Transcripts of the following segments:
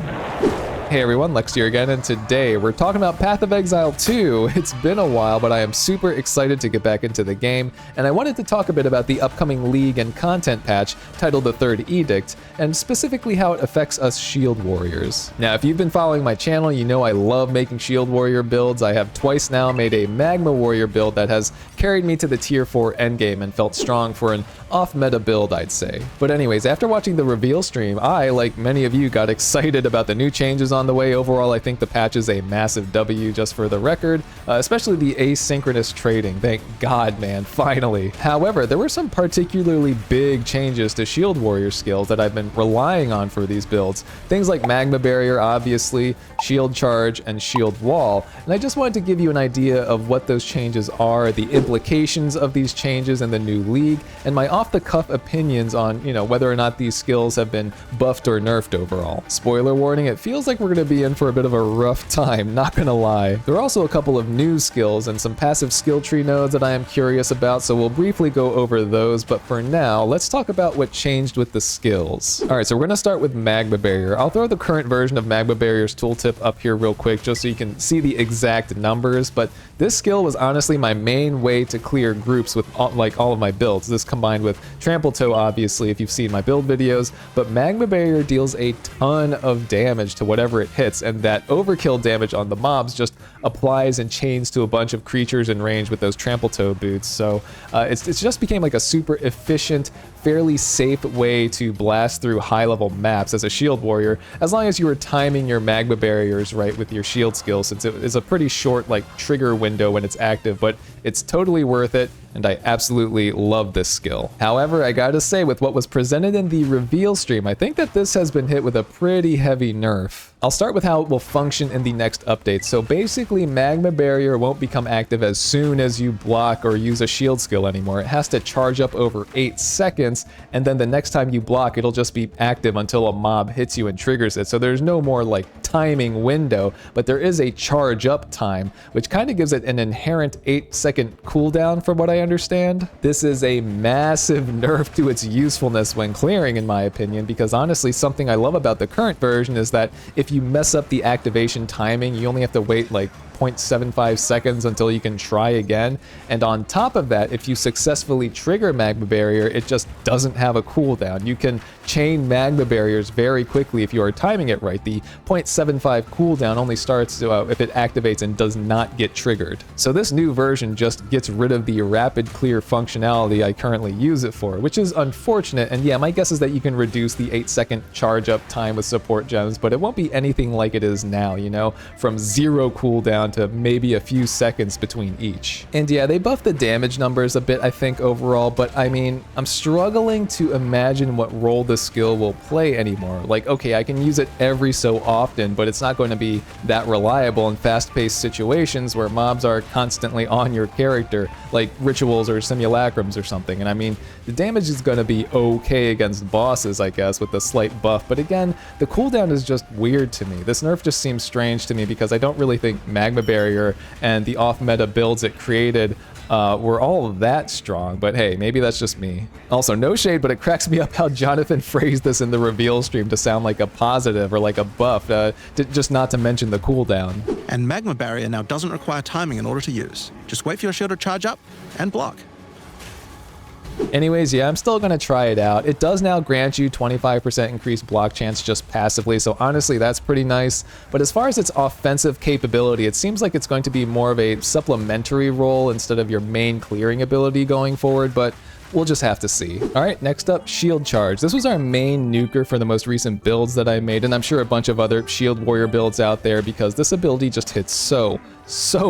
Hey everyone, Lex here again, and today we're talking about Path of Exile 2. It's been a while, but I am super excited to get back into the game, and I wanted to talk a bit about the upcoming League and content patch titled the Third Edict, and specifically how it affects us Shield Warriors. Now, if you've been following my channel, you know I love making Shield Warrior builds. I have twice now made a Magma Warrior build that has carried me to the Tier 4 endgame and felt strong for an off-meta build, I'd say. But anyways, after watching the reveal stream, I, like many of you, got excited about the new changes on the way. Overall, I think the patch is a massive W, just for the record, especially the asynchronous trading. Thank God, man, finally. However, there were some particularly big changes to Shield Warrior skills that I've been relying on for these builds. Things like Magma Barrier, obviously, Shield Charge, and Shield Wall. And I just wanted to give you an idea of what those changes are, the implications of these changes in the new League, and my off-the-cuff opinions on, whether or not these skills have been buffed or nerfed overall. Spoiler warning, it feels like we're going to be in for a bit of a rough time, not gonna lie. There are also a couple of new skills and some passive skill tree nodes that I am curious about, so we'll briefly go over those, but for now, let's talk about what changed with the skills. Alright, so we're gonna start with Magma Barrier. I'll throw the current version of Magma Barrier's tooltip up here real quick just so you can see the exact numbers, but this skill was honestly my main way to clear groups with all of my builds. This combined with Trample Toe, obviously, if you've seen my build videos, but Magma Barrier deals a ton of damage to whatever it hits, and that overkill damage on the mobs just applies and chains to a bunch of creatures in range with those Trample Toe boots. So it's just became like a super efficient, fairly safe way to blast through high-level maps as a Shield Warrior, as long as you were timing your Magma Barriers right with your shield skill, since it is a pretty short trigger window when it's active, but it's totally worth it, and I absolutely love this skill. However, I gotta say, with what was presented in the reveal stream, I think that this has been hit with a pretty heavy nerf. I'll start with how it will function in the next update. So basically, Magma Barrier won't become active as soon as you block or use a shield skill anymore. It has to charge up over 8 seconds, and then the next time you block, it'll just be active until a mob hits you and triggers it. So there's no more timing window, but there is a charge up time, which kind of gives it an inherent 8-second cooldown from what I understand. This is a massive nerf to its usefulness when clearing, in my opinion, because honestly, something I love about the current version is that if you mess up the activation timing, you only have to wait 0.75 seconds until you can try again. And on top of that, if you successfully trigger Magma Barrier, it just doesn't have a cooldown. You can chain Magma Barriers very quickly if you are timing it right. The 0.75 cooldown only starts if it activates and does not get triggered. So this new version just gets rid of the rapid clear functionality I currently use it for, which is unfortunate. And yeah, my guess is that you can reduce the 8-second charge up time with support gems, but it won't be anything like it is now, from 0 cooldown to maybe a few seconds between each. And yeah, they buffed the damage numbers a bit, I think, overall, but I mean, I'm struggling to imagine what role the skill will play anymore. Okay, I can use it every so often, but it's not going to be that reliable in fast-paced situations where mobs are constantly on your character, like rituals or simulacrums or something. And I mean, the damage is going to be okay against bosses, I guess, with a slight buff, but again, the cooldown is just weird to me. This nerf just seems strange to me because I don't really think Magma Barrier and the off-meta builds it created were all that strong, but hey, maybe that's just me. Also, no shade, but it cracks me up how Jonathan phrased this in the reveal stream to sound like a positive or like a buff, just not to mention the cooldown. And Magma Barrier now doesn't require timing in order to use. Just wait for your shield to charge up and block. Anyways, yeah, I'm still gonna try it out. It does now grant you 25% increased block chance just passively, so honestly, that's pretty nice. But as far as its offensive capability, it seems like it's going to be more of a supplementary role instead of your main clearing ability going forward, but we'll just have to see. All right, next up, Shield Charge. This was our main nuker for the most recent builds that I made, and I'm sure a bunch of other Shield Warrior builds out there, because this ability just hits so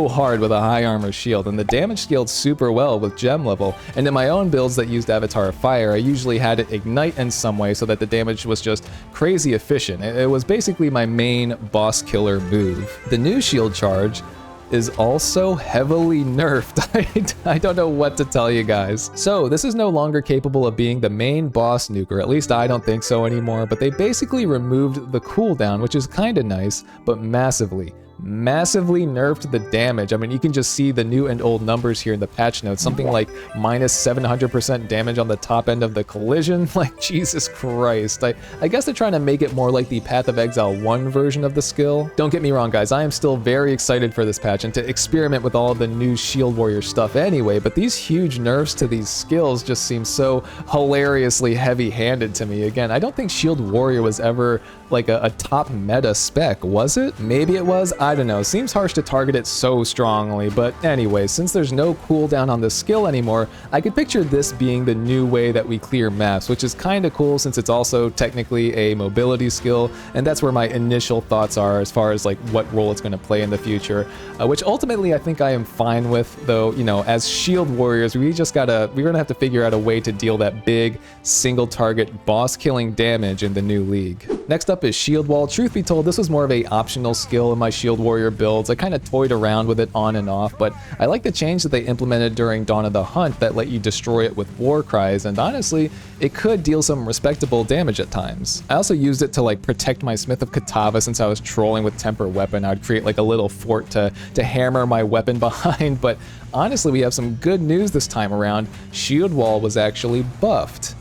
hard with a high armor shield, and the damage scaled super well with gem level. And in my own builds that used Avatar of Fire, I usually had it ignite in some way so that the damage was just crazy efficient. It was basically my main boss killer move. The new Shield Charge is also heavily nerfed. I don't know what to tell you guys. So this is no longer capable of being the main boss nuker, at least I don't think so anymore, but they basically removed the cooldown, which is kinda nice, but massively massively nerfed the damage. I mean, you can just see the new and old numbers here in the patch notes, something like minus 700% damage on the top end of the collision. Like, Jesus Christ. I guess they're trying to make it more like the Path of Exile 1 version of the skill. Don't get me wrong, guys, I am still very excited for this patch and to experiment with all of the new Shield Warrior stuff anyway, but these huge nerfs to these skills just seem so hilariously heavy-handed to me. Again, I don't think Shield Warrior was ever like a top meta spec, was it? Maybe it was, I don't know. Seems harsh to target it so strongly, but anyway, since there's no cooldown on this skill anymore, I could picture this being the new way that we clear maps, which is kind of cool since it's also technically a mobility skill, and that's where my initial thoughts are as far as like what role it's going to play in the future, which ultimately I think I am fine with, though, you know, as Shield Warriors, we're gonna have to figure out a way to deal that big single target boss killing damage in the new league. Next up is Shield Wall. Truth be told, this was more of a optional skill in my Shield Warrior builds. I kind of toyed around with it on and off, but I like the change that they implemented during Dawn of the Hunt that let you destroy it with war cries, and honestly, it could deal some respectable damage at times. I also used it to like protect my Smith of Katava since I was trolling with Temper Weapon. I would create like a little fort to hammer my weapon behind, but honestly, we have some good news this time around. Shield Wall was actually buffed.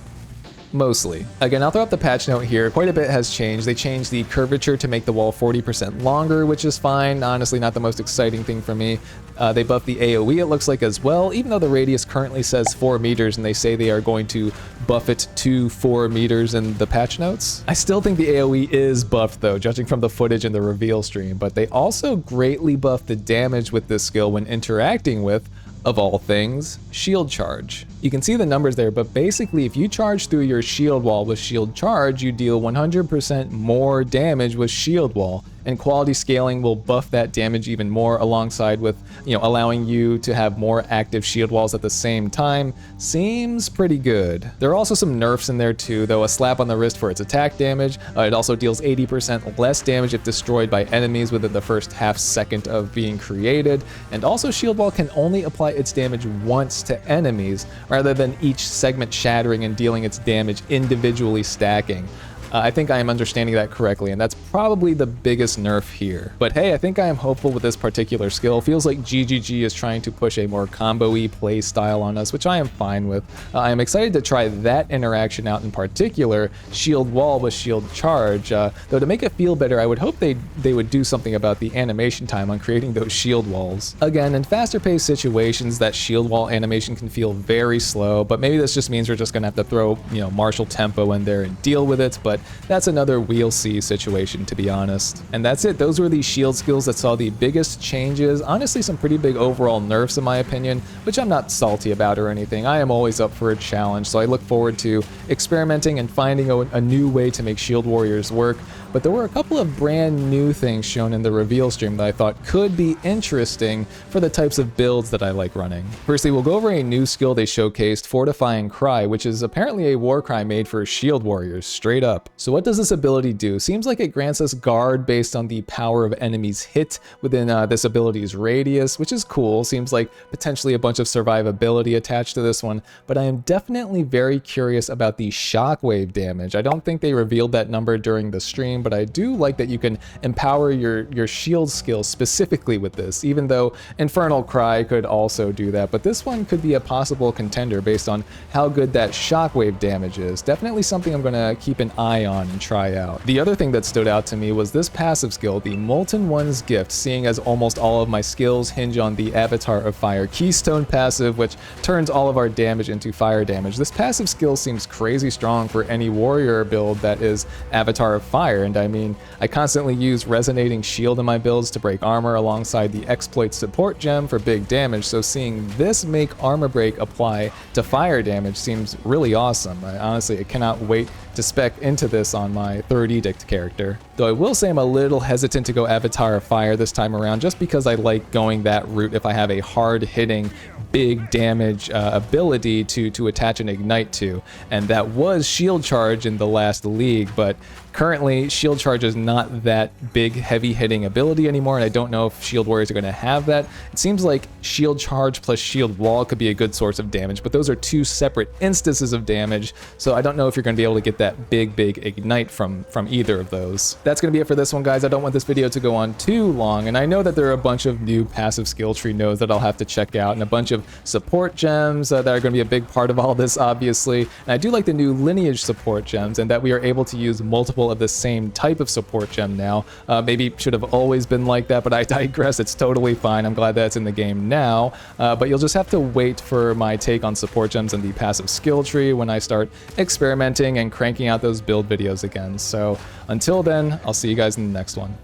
Mostly. Again, I'll throw up the patch note here. Quite a bit has changed. They changed the curvature to make the wall 40% longer, which is fine. Honestly, not the most exciting thing for me. They buffed the AoE, it looks like, as well, even though the radius currently says 4 meters and they say they are going to buff it to 4 meters in the patch notes. I still think the AoE is buffed, though, judging from the footage in the reveal stream, but they also greatly buffed the damage with this skill when interacting with, of all things, shield charge. You can see the numbers there, but basically if you charge through your shield wall with shield charge, you deal 100% more damage with shield wall, and quality scaling will buff that damage even more alongside with, you know, allowing you to have more active shield walls at the same time. Seems pretty good. There are also some nerfs in there too, though. A slap on the wrist for its attack damage. It also deals 80% less damage if destroyed by enemies within the first half second of being created, and also shield wall can only apply its damage once to enemies, rather than each segment shattering and dealing its damage individually stacking. I think I am understanding that correctly, and that's probably the biggest nerf here. But hey, I think I am hopeful with this particular skill. Feels like GGG is trying to push a more combo-y play style on us, which I am fine with. I am excited to try that interaction out in particular, shield wall with shield charge, though to make it feel better, I would hope they would do something about the animation time on creating those shield walls. Again, in faster paced situations, that shield wall animation can feel very slow, but maybe this just means we're just gonna have to throw, you know, martial tempo in there and deal with it, but that's another we'll see situation, to be honest. And that's it. Those were the shield skills that saw the biggest changes. Honestly, some pretty big overall nerfs in my opinion, which I'm not salty about or anything. I am always up for a challenge, so I look forward to experimenting and finding a new way to make Shield Warriors work. But there were a couple of brand new things shown in the reveal stream that I thought could be interesting for the types of builds that I like running. Firstly, we'll go over a new skill they showcased, Fortifying Cry, which is apparently a war cry made for Shield Warriors, straight up. So what does this ability do? Seems like it grants us guard based on the power of enemies hit within this ability's radius, which is cool. Seems like potentially a bunch of survivability attached to this one, but I am definitely very curious about the shockwave damage. I don't think they revealed that number during the stream, but I do like that you can empower your shield skills specifically with this, even though Infernal Cry could also do that, but this one could be a possible contender based on how good that shockwave damage is. Definitely something I'm gonna keep an eye on and try out. The other thing that stood out to me was this passive skill, the Molten One's Gift, seeing as almost all of my skills hinge on the Avatar of Fire Keystone passive, which turns all of our damage into fire damage. This passive skill seems crazy strong for any warrior build that is Avatar of Fire, and I mean, I constantly use Resonating Shield in my builds to break armor alongside the Exploit Support gem for big damage, so seeing this make armor break apply to fire damage seems really awesome. Honestly, I cannot wait to spec into this on my Third Edict character. Though I will say I'm a little hesitant to go Avatar of Fire this time around, just because I like going that route if I have a hard-hitting, big damage ability to attach an Ignite to, and that was Shield Charge in the last league, but currently Shield Charge is not that big, heavy-hitting ability anymore, and I don't know if Shield Warriors are going to have that. It seems like Shield Charge plus Shield Wall could be a good source of damage, but those are two separate instances of damage, so I don't know if you're going to be able to get that big take Ignite from either of those. That's going to be it for this one, guys. I don't want this video to go on too long, and I know that there are a bunch of new passive skill tree nodes that I'll have to check out, and a bunch of support gems that are going to be a big part of all this, obviously. And I do like the new lineage support gems, and that we are able to use multiple of the same type of support gem now. Maybe should have always been like that, but I digress. It's totally fine. I'm glad that's in the game now, but you'll just have to wait for my take on support gems and the passive skill tree when I start experimenting and cranking out those build videos again. So until then, I'll see you guys in the next one.